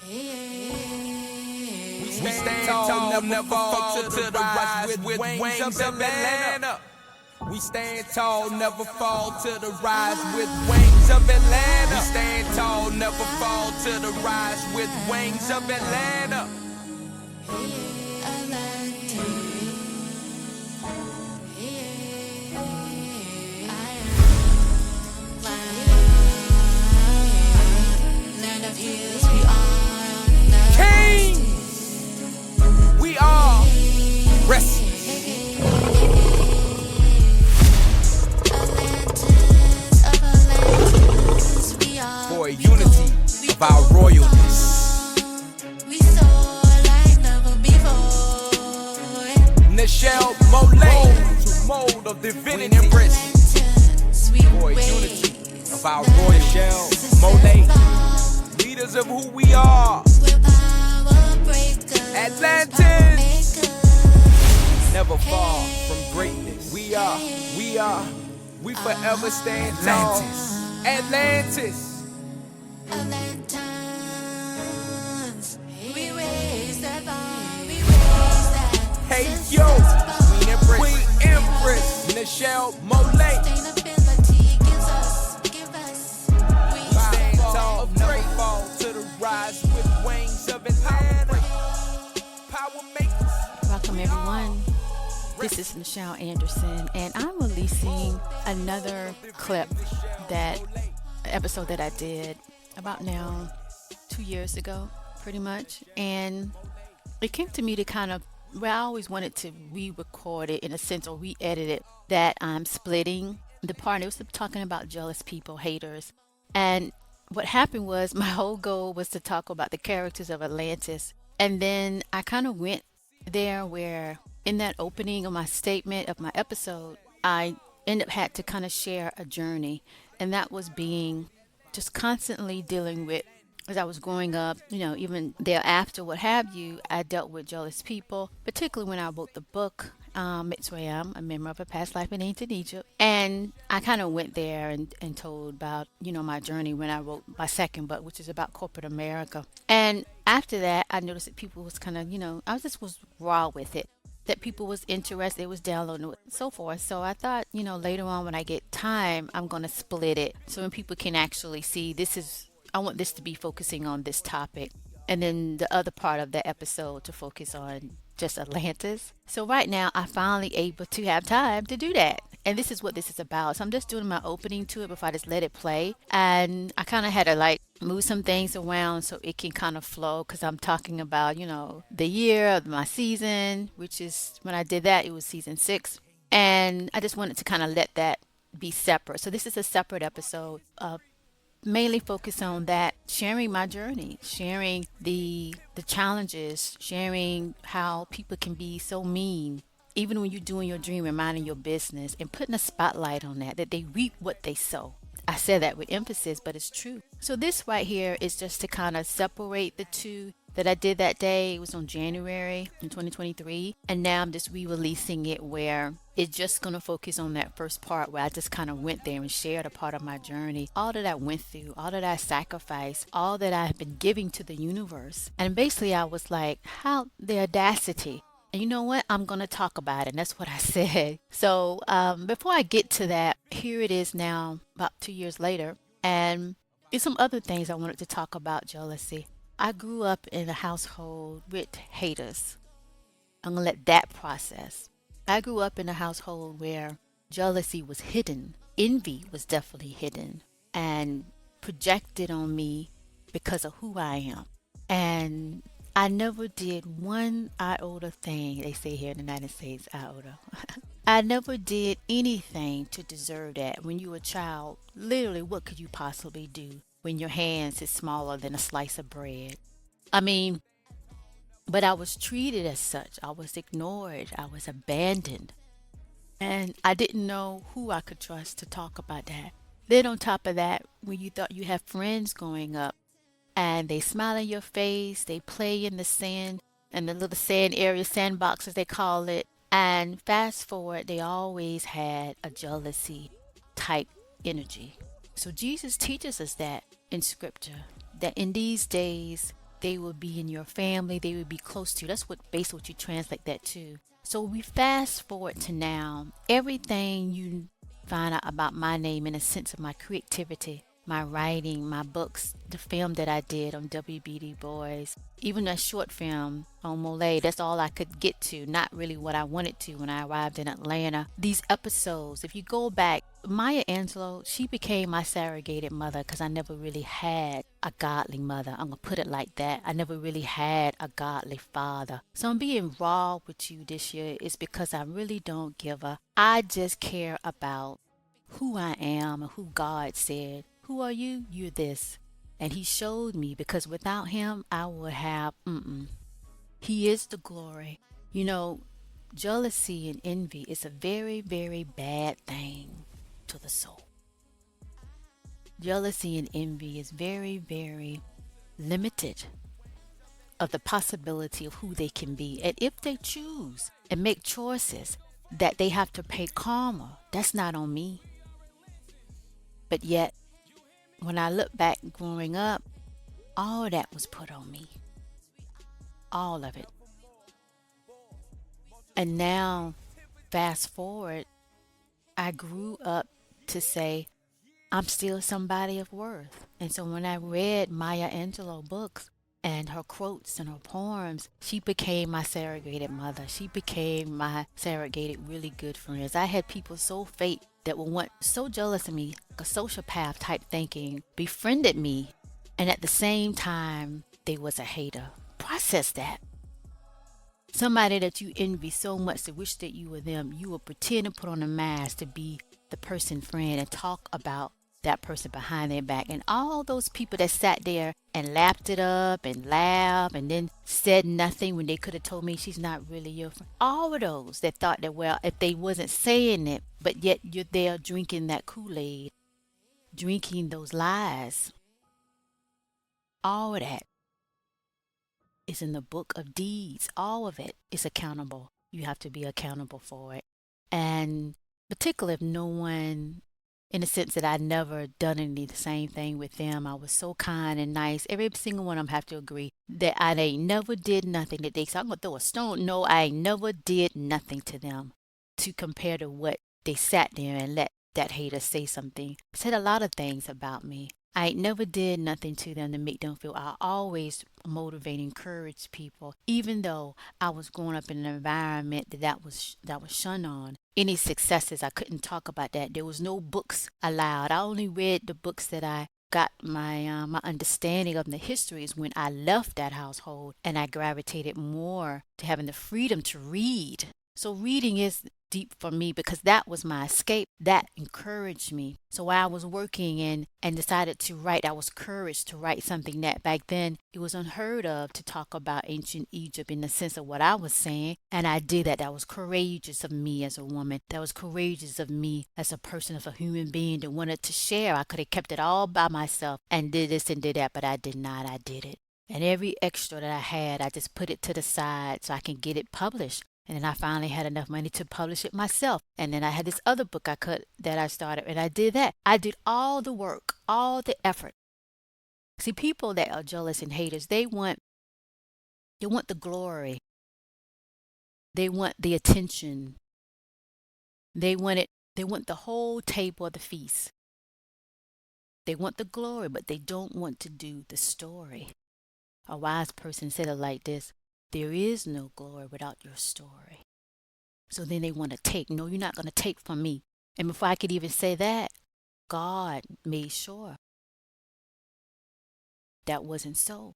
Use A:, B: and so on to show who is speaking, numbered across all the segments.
A: We stand tall, never fall to the rise with wings of Atlanta. We stand tall, never fall to the rise with wings of Atlanta. We stand tall, never fall to the rise with wings of Atlanta. Kings, we are restless. For unity of our royalness.
B: We soar like never before.
A: Nichel MOLIAE, mold of divinity. For unity of our royal Nichel MOLIAE, leaders of who we are. Atlantans, never fall from greatness. We forever stand tall. Atlantis.
B: Atlantans, we raise that bar, we raise that.
A: Hey yo, Queen Empress, Nichel MOLIAE.
B: Sustainability gives us. We
A: Stand tall, never fall to the rise with wings of Atlanta. Power makers.
C: Welcome everyone. This is Nichel Anderson, and I'm releasing another clip, that episode that I did about now 2 years ago, pretty much. And it came to me to kind of, well, I always wanted to re-record it in a sense, or re-edit it, that I'm splitting the part. It was talking about jealous people, haters. And what happened was my whole goal was to talk about the characters of Atlantis. And then I kind of went there where in that opening of my statement of my episode, I ended up had to kind of share a journey. And that was being just constantly dealing with, as I was growing up, even thereafter, what have you, I dealt with jealous people, particularly when I wrote the book, Mitzrayim, a memoir of a past life in ancient Egypt. And I kind of went there and told about, my journey when I wrote my second book, which is about corporate America. And after that, I noticed that people was kind of, I was raw with it, that people was interested, it was downloading it, and so forth. So I thought, later on when I get time, I'm going to split it so when people can actually see I want this to be focusing on this topic. And then the other part of the episode to focus on just Atlantis. So right now, I'm finally able to have time to do that. And this is what this is about. So I'm just doing my opening to it before I just let it play. And I kind of had to move some things around so it can kind of flow, because I'm talking about, the year of my season, which is when I did that, it was season 6. And I just wanted to kind of let that be separate. So this is a separate episode of mainly focus on that, sharing my journey, sharing the challenges, sharing how people can be so mean, even when you're doing your dream and minding your business, and putting a spotlight on that they reap what they sow. I said that with emphasis, but it's true. So this right here is just to kind of separate the two that I did that day. It was on January in 2023. And now I'm just re-releasing it where it's just going to focus on that first part where I just kind of went there and shared a part of my journey, all that I went through, all that I sacrificed, all that I have been giving to the universe. And basically I was like, how the audacity. And you know what? I'm going to talk about it. And that's what I said. So before I get to that, here it is now, about 2 years later. And there's some other things I wanted to talk about jealousy. I grew up in a household with haters. I'm going to let that process. I grew up in a household where jealousy was hidden. Envy was definitely hidden and projected on me because of who I am. And I never did one iota thing. They say here in the United States, iota. I never did anything to deserve that. When you were a child, literally, what could you possibly do when your hands is smaller than a slice of bread? I mean, but I was treated as such. I was ignored. I was abandoned. And I didn't know who I could trust to talk about that. Then on top of that, when you thought you had friends growing up, and they smile in your face, they play in the sand, and the little sand area, sandbox as they call it. And fast forward, they always had a jealousy type energy. So Jesus teaches us that in scripture, that in these days, They will be in your family. They will be close to you. That's what basically what you translate that to. So we fast forward to now. Everything you find out about my name in a sense of my creativity, my writing, my books, the film that I did on WBD Boys, even a short film on MOLIAE, that's all I could get to, not really what I wanted to when I arrived in Atlanta. These episodes, if you go back, Maya Angelou, she became my surrogated mother because I never really had a godly mother. I'm going to put it like that. I never really had a godly father. So I'm being raw with you this year is because I really don't give a. I just care about who I am and who God said, who are you? You're this. And he showed me because without him, I would have, He is the glory. You know, jealousy and envy is a very, very bad thing to the soul. Jealousy and envy is very, very limited of the possibility of who they can be. And if they choose and make choices that they have to pay karma, that's not on me. But yet, when I look back growing up, all that was put on me. All of it. And now, fast forward, I grew up to say, I'm still somebody of worth. And so when I read Maya Angelou books and her quotes and her poems, she became my surrogated mother. She became my surrogated really good friends. I had people so fake that were so jealous of me, a sociopath type thinking, befriended me. And at the same time, they was a hater. Process that. Somebody that you envy so much to wish that you were them, you will pretend to put on a mask to be the person friend and talk about that person behind their back. And all those people that sat there and lapped it up and laughed and then said nothing when they could have told me she's not really your friend. All of those that thought that, well, if they wasn't saying it, but yet you're there drinking that Kool-Aid, drinking those lies. All of that is in the book of deeds. All of it is accountable. You have to be accountable for it. And particularly if no one, in the sense that I never done any the same thing with them. I was so kind and nice. Every single one of them have to agree that I ain't never did nothing that they say, I'm going to throw a stone. No, I ain't never did nothing to them to compare to what they sat there and let that hater say something. Said a lot of things about me. I ain't never did nothing to them to make them feel. I always motivate, encourage people, even though I was growing up in an environment that was shunned on. Any successes, I couldn't talk about that. There was no books allowed. I only read the books that I got my understanding of the histories when I left that household, and I gravitated more to having the freedom to read. So reading is deep for me because that was my escape. That encouraged me. So while I was working and decided to write, I was encouraged to write something that back then it was unheard of to talk about ancient Egypt in the sense of what I was saying. And I did that. That was courageous of me as a woman. That was courageous of me as a person, as a human being that wanted to share. I could have kept it all by myself and did this and did that, but I did not. I did it. And every extra that I had, I just put it to the side so I can get it published. And then I finally had enough money to publish it myself. And then I had this other book that I started, and I did that. I did all the work, all the effort. See, people that are jealous and haters, they want the glory. They want the attention. They want the whole table of the feast. They want the glory, but they don't want to do the story. A wise person said it like this: there is no glory without your story. So then they want to take. No, you're not going to take from me. And before I could even say that, God made sure that wasn't so.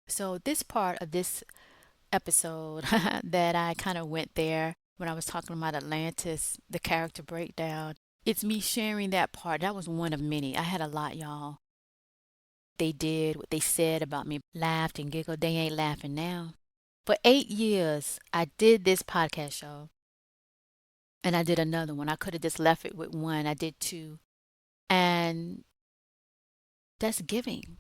C: So this part of this episode that I kind of went there when I was talking about Atlantis, the character breakdown, it's me sharing that part. That was one of many. I had a lot, y'all. They did what they said about me, laughed and giggled. They ain't laughing now. For 8 years, I did this podcast show, and I did another one. I could have just left it with one. I did 2. And that's giving.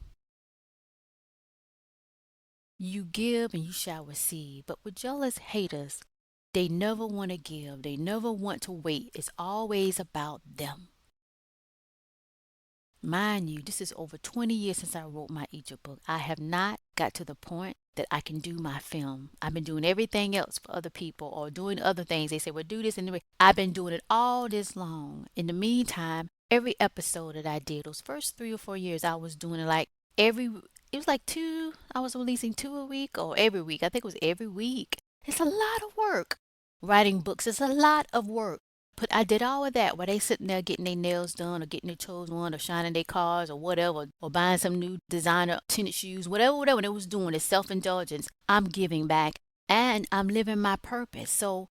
C: You give and you shall receive. But with jealous haters, they never want to give. They never want to wait. It's always about them. Mind you, this is over 20 years since I wrote my Egypt book. I have not got to the point that I can do my film. I've been doing everything else for other people or doing other things. They say, well, do this anyway. I've been doing it all this long. In the meantime, every episode that I did, those first 3 or 4 years, I was doing it like it was like I was releasing 2 a week or every week. I think it was every week. It's a lot of work. Writing books is a lot of work. But I did all of that while they sitting there getting their nails done or getting their toes on or shining their cars or whatever or buying some new designer tennis shoes, whatever they was doing is self-indulgence. I'm giving back and I'm living my purpose. So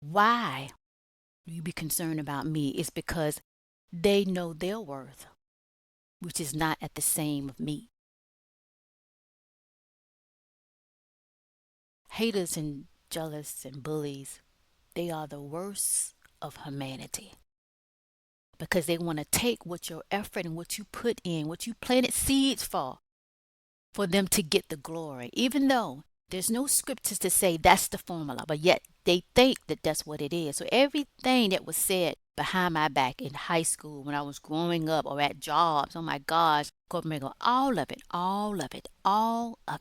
C: why you be concerned about me? It's because they know their worth, which is not at the same of me. Haters and jealous and bullies, they are the worst of humanity because they want to take what your effort and what you put in, what you planted seeds for them to get the glory, even though there's no scriptures to say that's the formula, but yet they think that that's what it is. So everything that was said behind my back in high school, when I was growing up, or at jobs, oh my gosh, corporate, all of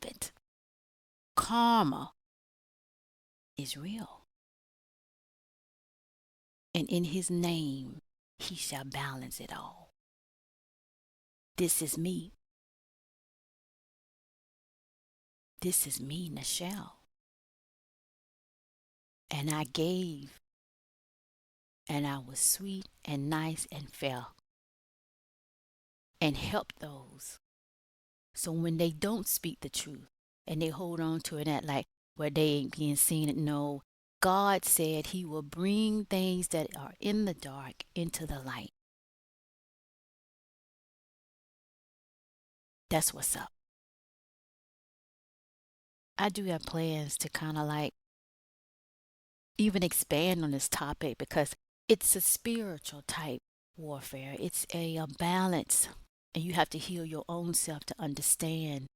C: it, karma is real. And in his name, he shall balance it all. This is me. This is me, Nichel. And I gave, and I was sweet and nice and fair, and helped those. So when they don't speak the truth, and they hold on to it at like where they ain't being seen, no, God said he will bring things that are in the dark into the light. That's what's up. I do have plans to kind of like even expand on this topic because it's a spiritual type warfare. It's a balance, and you have to heal your own self to understand.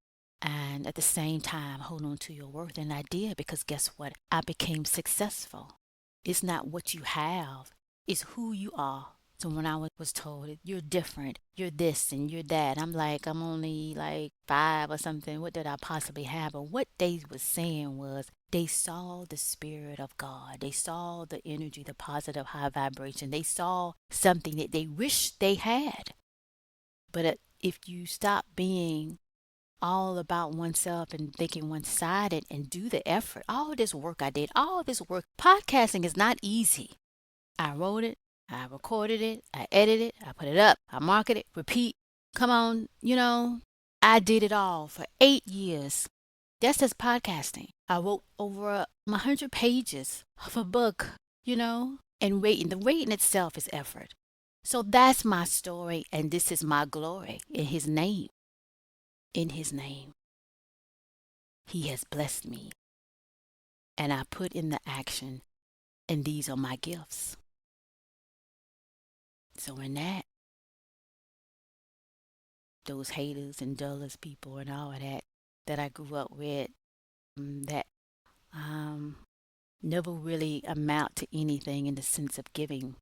C: And at the same time, hold on to your worth and idea, because guess what? I became successful. It's not what you have, it's who you are. So when I was told you're different, you're this and you're that, I'm like, I'm only like 5 or something. What did I possibly have? But what they was saying was they saw the Spirit of God. They saw the energy, the positive high vibration. They saw something that they wished they had. But if you stop being all about oneself and thinking one-sided and do the effort, all this work I did, all this work, podcasting is not easy. I wrote it, I recorded it, I edited it, I put it up, I market it, repeat. Come on, I did it all for 8 years. That's just podcasting. I wrote over 100 pages of a book, and waiting. The waiting itself is effort. So that's my story, and this is my glory in his name. In his name, he has blessed me, and I put in the action, and these are my gifts. So in that, those haters and jealous people and all of that I grew up with, that never really amount to anything in the sense of giving,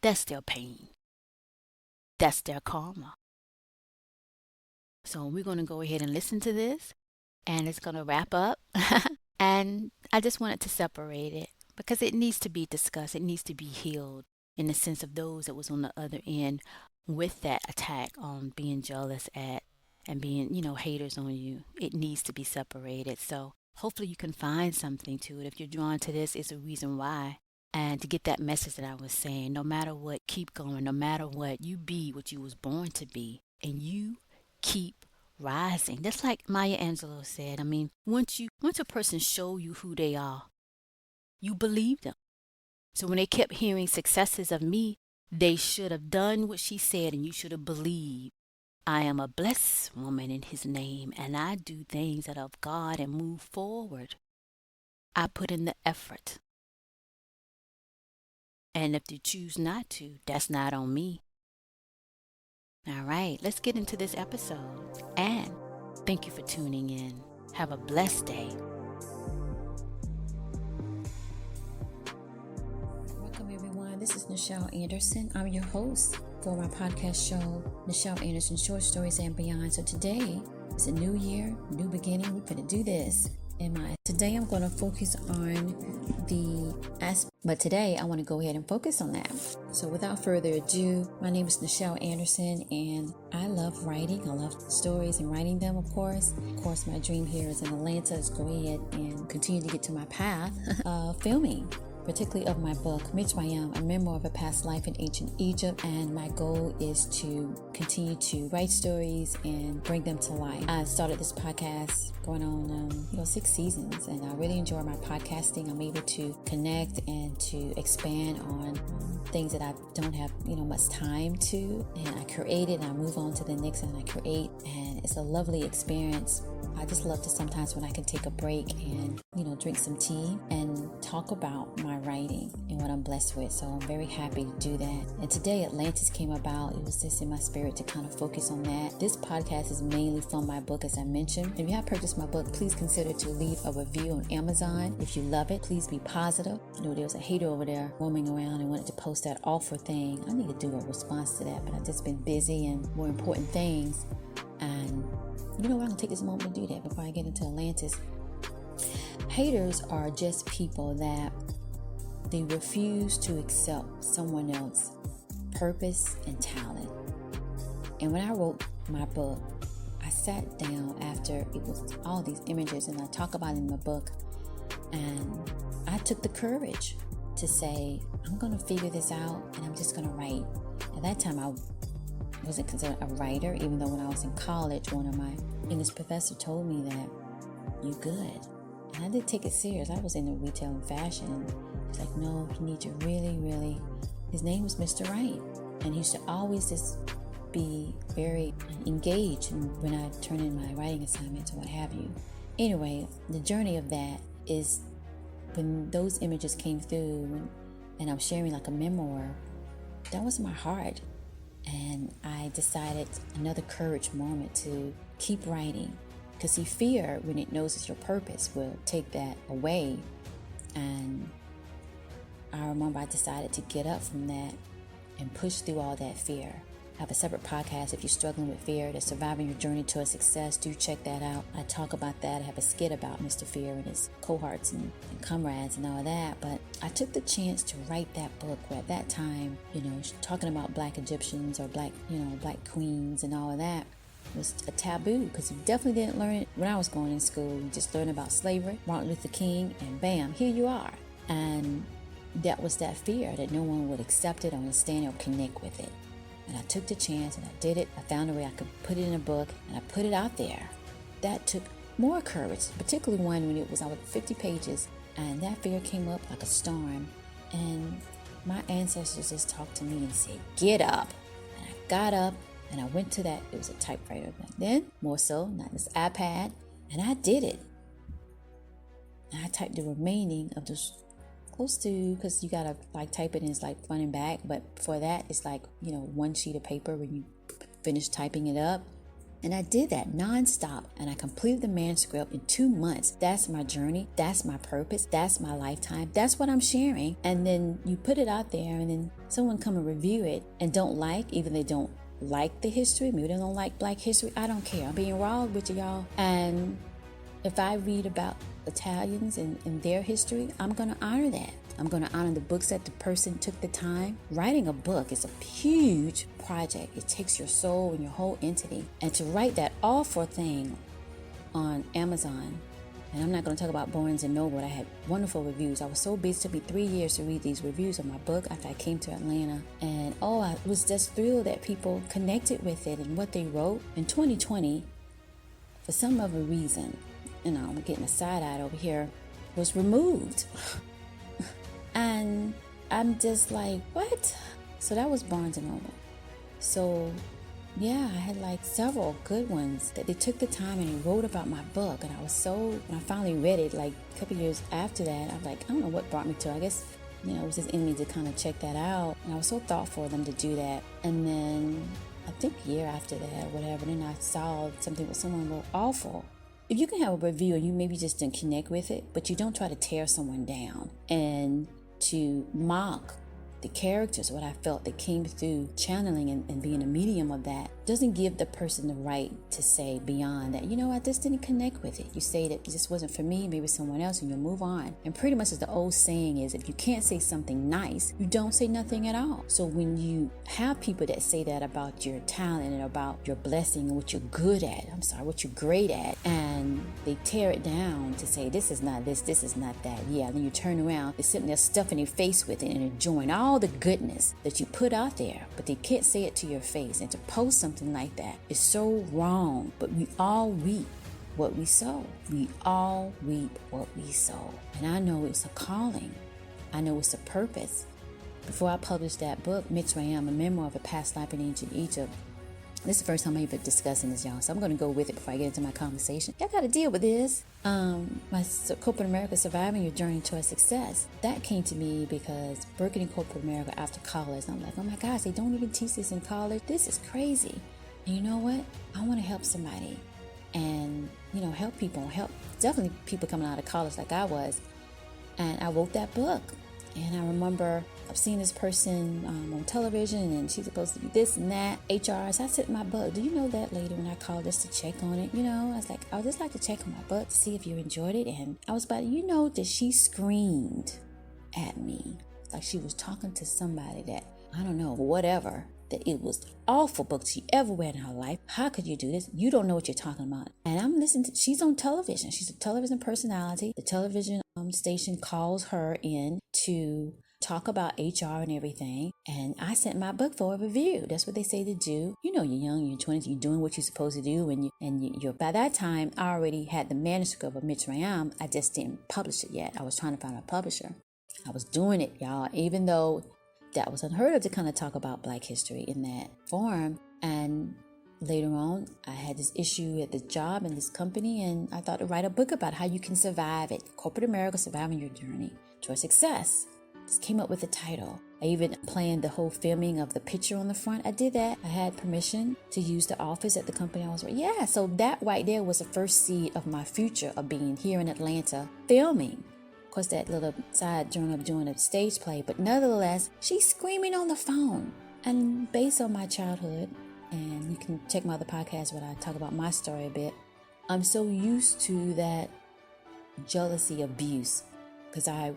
C: that's their pain. That's their karma. So we're going to go ahead and listen to this, and it's going to wrap up. And I just wanted to separate it because it needs to be discussed. It needs to be healed in the sense of those that was on the other end with that attack on being jealous at and being, haters on you. It needs to be separated. So hopefully you can find something to it. If you're drawn to this, it's a reason why. And to get that message that I was saying, no matter what, keep going. No matter what, you be what you was born to be, and you keep rising. That's like Maya Angelou said. I mean, once a person show you who they are, you believe them. So when they kept hearing successes of me, they should have done what she said, and you should have believed. I am a blessed woman in his name, and I do things that are of God and move forward. I put in the effort. And if you choose not to, that's not on me. All right, let's get into this episode. And thank you for tuning in. Have a blessed day. Welcome, everyone. This is Nichel Anderson. I'm your host
D: for my podcast show, Nichel Anderson Short Stories and Beyond. So today is a new year, new beginning. We're going to do this. Today I'm going to focus on but today I want to go ahead and focus on that. So without further ado, my name is Nichel Anderson and I love writing. I love stories and writing them, of course. Of course, my dream here is in Atlanta is go ahead and continue to get to my path of filming, particularly of my book, Mitzrayim, a memoir of a past life in ancient Egypt. And my goal is to continue to write stories and bring them to life. I started this podcast going on, 6 seasons, and I really enjoy my podcasting. I'm able to connect and to expand on things that I don't have, much time to. And I create it and I move on to the next and I create. And it's a lovely experience. I just love to sometimes when I can take a break and, drink some tea and talk about my writing and what I'm blessed with. So I'm very happy to do that. And today Atlantans came about. It was just in my spirit to kind of focus on that. This podcast is mainly from my book, as I mentioned. If you have purchased my book, please consider to leave a review on Amazon. If you love it, please be positive. There was a hater over there roaming around and wanted to post that offer thing. I need to do a response to that, but I've just been busy and more important things. And I'm going to take this moment to do that before I get into Atlantis. Haters are just people that they refuse to accept someone else's purpose and talent. And when I wrote my book, I sat down after it was all these images, and I talk about it in the book, and I took the courage to say, I'm going to figure this out and I'm just going to write. At that time, I wasn't considered a writer, even though when I was in college, one of my English professors told me that you good. And I did take it serious. I was in the retail and fashion. He's like, no, you need to really, his name was Mr. Wright. And he used to always just be very engaged when I turn in my writing assignments or what have you. Anyway, the journey of that is when those images came through and I'm sharing like a memoir, that was my heart. And I decided another courage moment to keep writing. Because see, fear, when it knows it's your purpose, will take that away. And I remember I decided to get up from that and push through all that fear. I have a separate podcast if you're struggling with fear, the surviving your journey to a success. Do check that out. I talk about that. I have a skit about Mr. Fear and his cohorts and comrades and all of that. But I took the chance to write that book where at that time, talking about black Egyptians or black queens and all of that was a taboo, because you definitely didn't learn it when I was going in school. You just learned about slavery, Martin Luther King, and bam, here you are. And that was that fear that no one would accept it, understand it, or connect with it. And I took the chance and I did it. I found a way I could put it in a book and I put it out there. That took more courage, particularly one when it was over 50 pages, and that fear came up like a storm. And my ancestors just talked to me and said, get up. And I got up. And I went to that, it was a typewriter back then, more so, not this iPad, and I did it. And I typed the remaining of those close to, because you gotta type it in, it's front and back, but for that, it's one sheet of paper when you finish typing it up. And I did that nonstop, and I completed the manuscript in 2 months. That's my journey, that's my purpose, that's my lifetime, that's what I'm sharing. And then you put it out there, and then someone come and review it and don't even they don't like the history, maybe they don't like black history, I don't care. I'm being raw with y'all. And if I read about Italians and their history, I'm going to honor that. I'm going to honor the books that the person took the time. Writing a book is a huge project. It takes your soul and your whole entity. And to write that awful thing on Amazon, and I'm not going to talk about Barnes & Noble. I had wonderful reviews. I was so busy. It took me 3 years to read these reviews of my book after I came to Atlanta. And I was just thrilled that people connected with it and what they wrote. In 2020, for some other reason, I'm getting a side-eye over here, was removed. And I'm just like, what? So that was Barnes & Noble. So yeah, I had several good ones that they took the time and they wrote about my book. And I was when I finally read it, a couple years after that, I was like, I don't know what brought me to it. I guess, it was just in me to kind of check that out. And I was so thoughtful of them to do that. And then I think a year after that or whatever, then I saw something with someone wrote awful. If you can have a review and you maybe just didn't connect with it, but you don't try to tear someone down and to mock the characters, what I felt that came through channeling and being a medium of that, doesn't give the person the right to say beyond that, I just didn't connect with it. You say that this wasn't for me, maybe someone else, and you'll move on. And pretty much as the old saying is, if you can't say something nice, you don't say nothing at all. So when you have people that say that about your talent and about your blessing and what you're good at, what you're great at, and they tear it down to say, this is not this is not that. Yeah, then you turn around, they're sitting there stuffing their face with it and enjoying all the goodness that you put out there, but they can't say it to your face. And to post something like that is so wrong. But we all reap what we sow. We all reap what we sow. And I know it's a calling. I know it's a purpose. Before I published that book, Mitzrayim, a memoir of a past life in ancient Egypt, this is the first time I'm even discussing this, y'all. So I'm going to go with it before I get into my conversation. Y'all got to deal with this. My Corporate America, Surviving Your Journey Towards Success. That came to me because working in Corporate America after college, I'm like, oh my gosh, they don't even teach this in college. This is crazy. And you know what? I want to help somebody and, help people. Help definitely people coming out of college like I was. And I wrote that book. And I remember I've seen this person on television, and she's supposed to be this and that, HR. So I sent my book. Do you know that lady when I called just to check on it? I was like, I would just like to check on my book to see if you enjoyed it. And I was about, that she screamed at me like she was talking to somebody that, I don't know, whatever, that it was the awful book she ever read in her life. How could you do this? You don't know what you're talking about. And I'm listening to, she's on television. She's a television personality. The television station calls her in to talk about HR and everything. And I sent my book for a review. That's what they say to do. You're young, you're 20s, you're doing what you're supposed to do. And you're by that time, I already had the manuscript of Mitzrayim. I just didn't publish it yet. I was trying to find a publisher. I was doing it, y'all, even though that was unheard of to kind of talk about Black history in that form. And later on, I had this issue at the job in this company, and I thought to write a book about how you can survive it. Corporate America, Surviving Your Journey Towards Success. Just came up with the title. I even planned the whole filming of the picture on the front. I did that. I had permission to use the office at the company I was with. Yeah, so that right there was the first seed of my future of being here in Atlanta filming. Of course, that little side journal of doing a stage play, but nevertheless, she's screaming on the phone. And based on my childhood, and you can check my other podcast where I talk about my story a bit, I'm so used to that jealousy abuse because I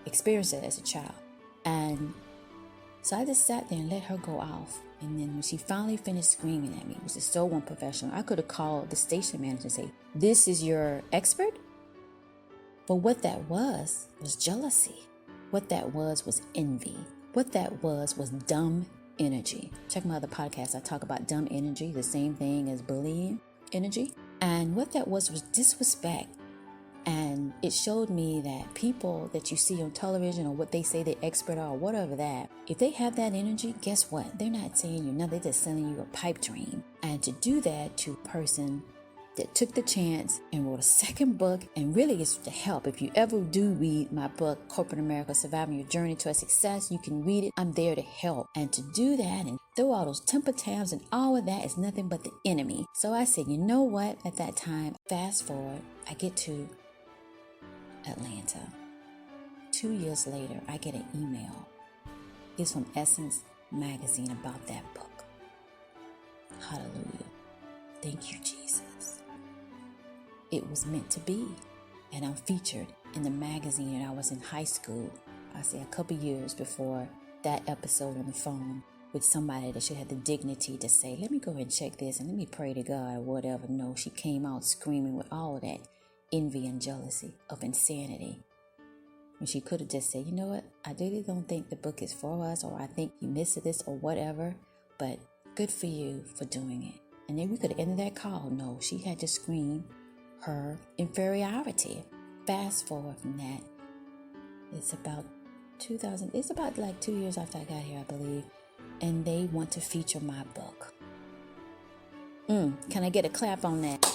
D: experienced it as a child. And so I just sat there and let her go off. And then when she finally finished screaming at me, it was just so unprofessional. I could have called the station manager and say, "This is your expert?" But what that was jealousy. What that was envy. What that was dumb energy. Check my other podcast. I talk about dumb energy, the same thing as bullying energy. And what that was disrespect. And it showed me that people that you see on television or what they say they're expert are or whatever that, if they have that energy, guess what? They're not saying you nothing, they're just selling you a pipe dream. And to do that to a person that took the chance and wrote a second book, and really it's to help. If you ever do read my book, Corporate America, Surviving Your Journey Towards Success, you can read it. I'm there to help. And to do that and throw all those temper tantrums and all of that is nothing but the enemy. So I said, you know what? At that time, fast forward, I get to Atlanta. 2 years later, I get an email. It's from Essence magazine about that book. Hallelujah. Thank you, Jesus. It was meant to be. And I'm featured in the magazine, and I was in high school. I say a couple years before that episode on the phone with somebody that should have the dignity to say, let me go ahead and check this and let me pray to God or whatever. No, she came out screaming with all of that envy and jealousy of insanity. When she could have just said, you know what, I really don't think the book is for us, or I think you missed this or whatever, but good for you for doing it. And then we could have ended that call. No, she had to scream her inferiority. Fast forward from that, it's about 2000, it's about like 2 years after I got here, I believe, and they want to feature my book. Can I get a clap on that?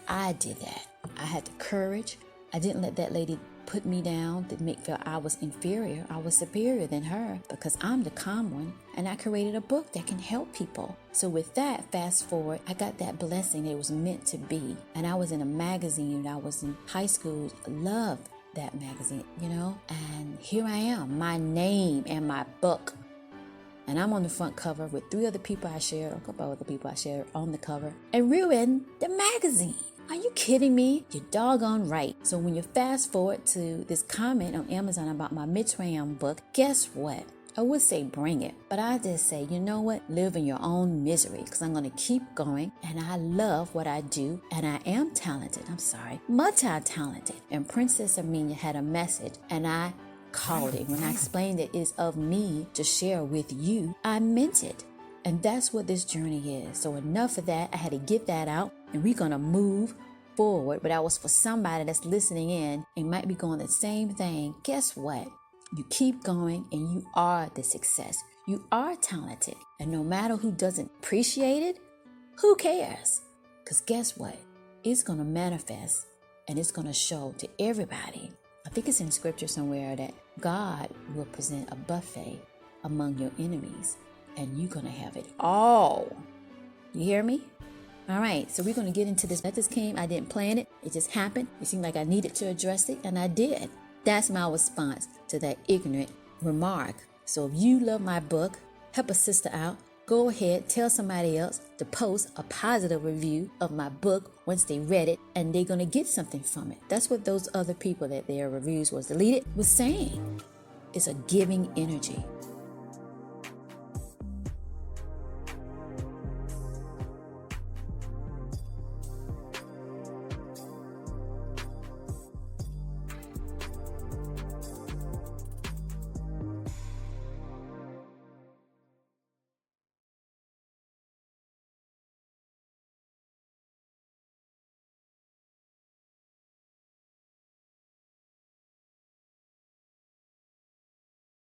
D: I did that. I had the courage. I didn't let that lady put me down to make feel I was inferior. I was superior than her because I'm the calm one, and I created a book that can help people. So with that, fast forward, I got that blessing that it was meant to be. And I was in a magazine. I was in high school. Loved that magazine, you know? And here I am, my name and my book. And I'm on the front cover with 3 other people I shared, a couple other people I shared on the cover. And we're in the magazine. Are you kidding me? You're doggone right. So when you fast forward to this comment on Amazon about my Mitzrayim book, guess what? I would say bring it, but I just say, you know what? Live in your own misery, because I'm going to keep going, and I love what I do, and I am talented. Multi-talented. And Princess Armenia had a message, and I called it. When I explained it is of me to share with you, I meant it. And that's what this journey is. So enough of that. I had to get that out, and we're going to move forward. But that was for somebody that's listening in and might be going the same thing. Guess what? You keep going, and you are the success. You are talented. And no matter who doesn't appreciate it, who cares? Because guess what? It's going to manifest, and it's going to show to everybody. I think it's in scripture somewhere that God will present a buffet among your enemies, and you're going to have it all. You hear me? All right, so we're going to get into this. That just came. I didn't plan it. It just happened. It seemed like I needed to address it, and I did. That's my response to that ignorant remark. So if you love my book, help a sister out, go ahead, tell somebody else to post a positive review of my book once they read it, and they're going to get something from it. That's what those other people that their reviews was deleted was saying. It's a giving energy.